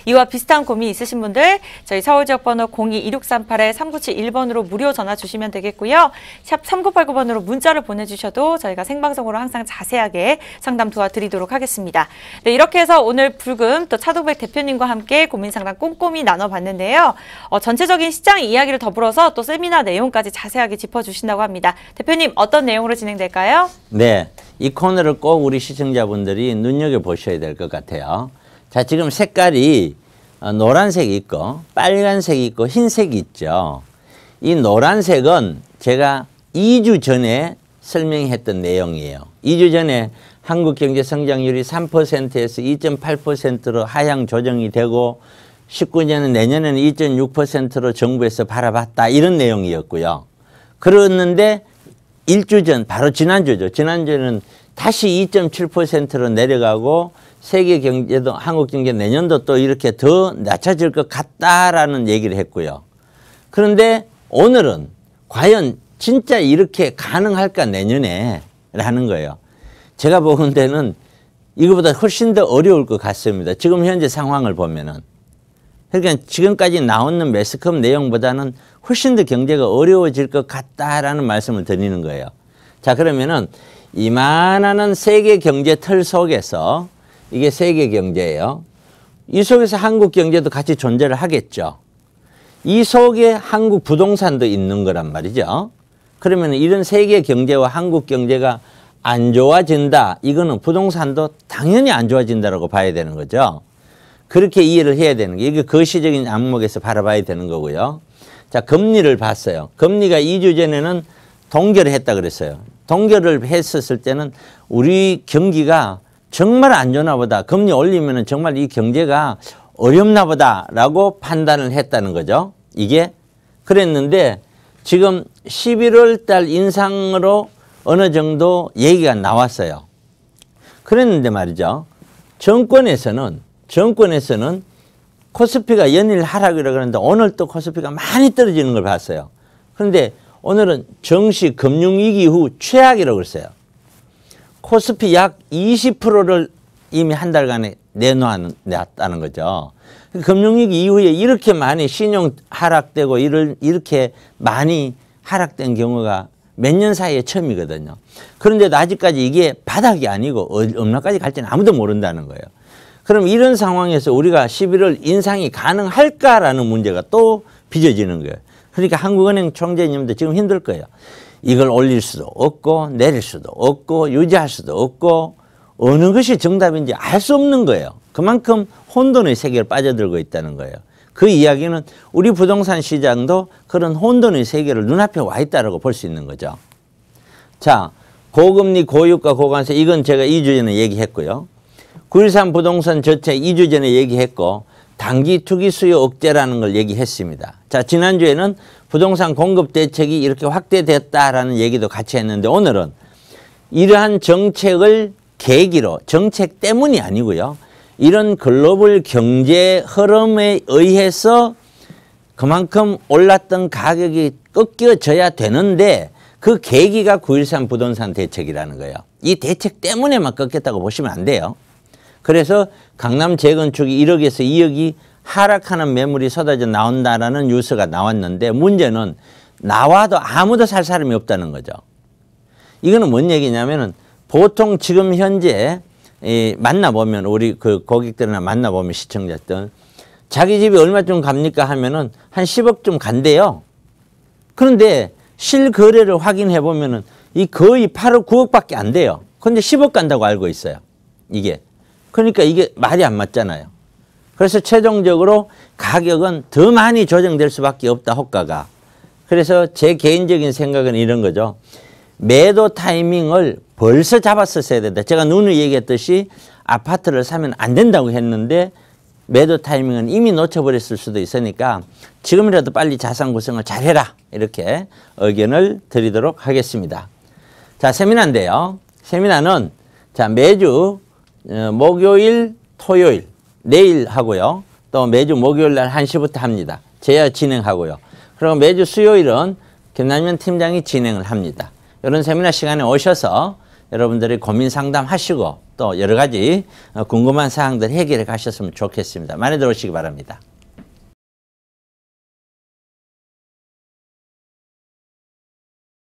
이와 비슷한 고민 있으신 분들 저희 서울지역번호 02-2638-3971번으로 무료 전화 주시면 되겠고요. 샵 3989번으로 문자를 보내주셔도 저희가 생방송으로 항상 자세하게 상담 도와드리도록 하겠습니다. 네, 이렇게 해서 오늘 불금 또 차도백 대표님과 함께 고민 상담 꼼꼼히 나눠봤는데요. 전체적인 시장 이야기를 더불어서 또 세미나 내용까지 자세하게 짚어주신다고 합니다. 대표님 어떤 내용으로 진행될까요? 네, 이 코너를 꼭 우리 시청자분들이 눈여겨보셔야 될 것 같아요. 자, 지금 색깔이 노란색이 있고 빨간색이 있고 흰색이 있죠. 이 노란색은 제가 2주 전에 설명했던 내용이에요. 2주 전에 한국 경제 성장률이 3%에서 2.8%로 하향 조정이 되고 19년은 내년에는 2.6%로 정부에서 바라봤다 이런 내용이었고요. 그랬는데 일주 전 바로 지난주죠. 지난주에는 다시 2.7%로 내려가고 세계 경제도 한국 경제 내년도 또 이렇게 더 낮아질 것 같다라는 얘기를 했고요. 그런데 오늘은 과연 진짜 이렇게 가능할까 내년에 라는 거예요. 제가 보는 데는 이거보다 훨씬 더 어려울 것 같습니다. 지금 현재 상황을 보면은. 그러니까 지금까지 나오는 매스컴 내용보다는 훨씬 더 경제가 어려워질 것 같다라는 말씀을 드리는 거예요. 자, 그러면은 이만한 세계 경제 틀 속에서 이게 세계 경제예요. 이 속에서 한국 경제도 같이 존재를 하겠죠. 이 속에 한국 부동산도 있는 거란 말이죠. 그러면 이런 세계 경제와 한국 경제가 안 좋아진다. 이거는 부동산도 당연히 안 좋아진다라고 봐야 되는 거죠. 그렇게 이해를 해야 되는 게 이게 거시적인 안목에서 바라봐야 되는 거고요. 자, 금리를 봤어요. 금리가 2주 전에는 동결을 했다 그랬어요. 동결을 했었을 때는 우리 경기가 정말 안 좋나 보다. 금리 올리면은 정말 이 경제가 어렵나 보다라고 판단을 했다는 거죠. 이게 그랬는데 지금 11월 달 인상으로 어느 정도 얘기가 나왔어요. 그랬는데 말이죠. 정권에서는 코스피가 연일 하락이라고 그러는데 오늘 또 코스피가 많이 떨어지는 걸 봤어요. 그런데 오늘은 정시 금융위기 후 최악이라고 그랬어요. 코스피 약 20%를 이미 한 달간에 내놨다는 거죠. 금융위기 이후에 이렇게 많이 신용 하락되고 이렇게 많이 하락된 경우가 몇 년 사이에 처음이거든요. 그런데도 아직까지 이게 바닥이 아니고 얼마까지 갈지는 아무도 모른다는 거예요. 그럼 이런 상황에서 우리가 11월 인상이 가능할까라는 문제가 또 빚어지는 거예요. 그러니까 한국은행 총재님도 지금 힘들 거예요. 이걸 올릴 수도 없고 내릴 수도 없고 유지할 수도 없고 어느 것이 정답인지 알 수 없는 거예요. 그만큼 혼돈의 세계에 빠져들고 있다는 거예요. 그 이야기는 우리 부동산 시장도 그런 혼돈의 세계를 눈앞에 와 있다고 볼 수 있는 거죠. 자, 고금리, 고유가, 고관세 이건 제가 2주 전에 얘기했고요. 9.13 부동산 저체 2주 전에 얘기했고 단기 투기 수요 억제라는 걸 얘기했습니다. 자, 지난주에는 부동산 공급 대책이 이렇게 확대됐다라는 얘기도 같이 했는데 오늘은 이러한 정책을 계기로 정책 때문이 아니고요. 이런 글로벌 경제 흐름에 의해서 그만큼 올랐던 가격이 꺾여져야 되는데 그 계기가 9.13 부동산 대책이라는 거예요. 이 대책 때문에만 꺾였다고 보시면 안 돼요. 그래서 강남 재건축이 1억에서 2억이 하락하는 매물이 쏟아져 나온다라는 뉴스가 나왔는데 문제는 나와도 아무도 살 사람이 없다는 거죠. 이거는 뭔 얘기냐면은 보통 지금 현재 만나보면 우리 그 고객들이나 만나보면 시청자들 자기 집이 얼마쯤 갑니까 하면은 한 10억쯤 간대요. 그런데 실거래를 확인해 보면은 이 거의 8억 9억밖에 안 돼요. 그런데 10억 간다고 알고 있어요. 이게. 그러니까 이게 말이 안 맞잖아요. 그래서 최종적으로 가격은 더 많이 조정될 수밖에 없다, 호가가. 그래서 제 개인적인 생각은 이런 거죠. 매도 타이밍을 벌써 잡았었어야 된다. 제가 누누이 얘기했듯이 아파트를 사면 안 된다고 했는데 매도 타이밍은 이미 놓쳐버렸을 수도 있으니까 지금이라도 빨리 자산 구성을 잘해라. 이렇게 의견을 드리도록 하겠습니다. 자, 세미나인데요. 세미나는 자 매주 목요일, 토요일, 내일 하고요. 또 매주 목요일 날 1시부터 합니다. 제가 진행하고요. 그리고 매주 수요일은 김남현 팀장이 진행을 합니다. 이런 세미나 시간에 오셔서 여러분들이 고민 상담하시고 또 여러 가지 궁금한 사항들 해결해 가셨으면 좋겠습니다. 많이 들어오시기 바랍니다.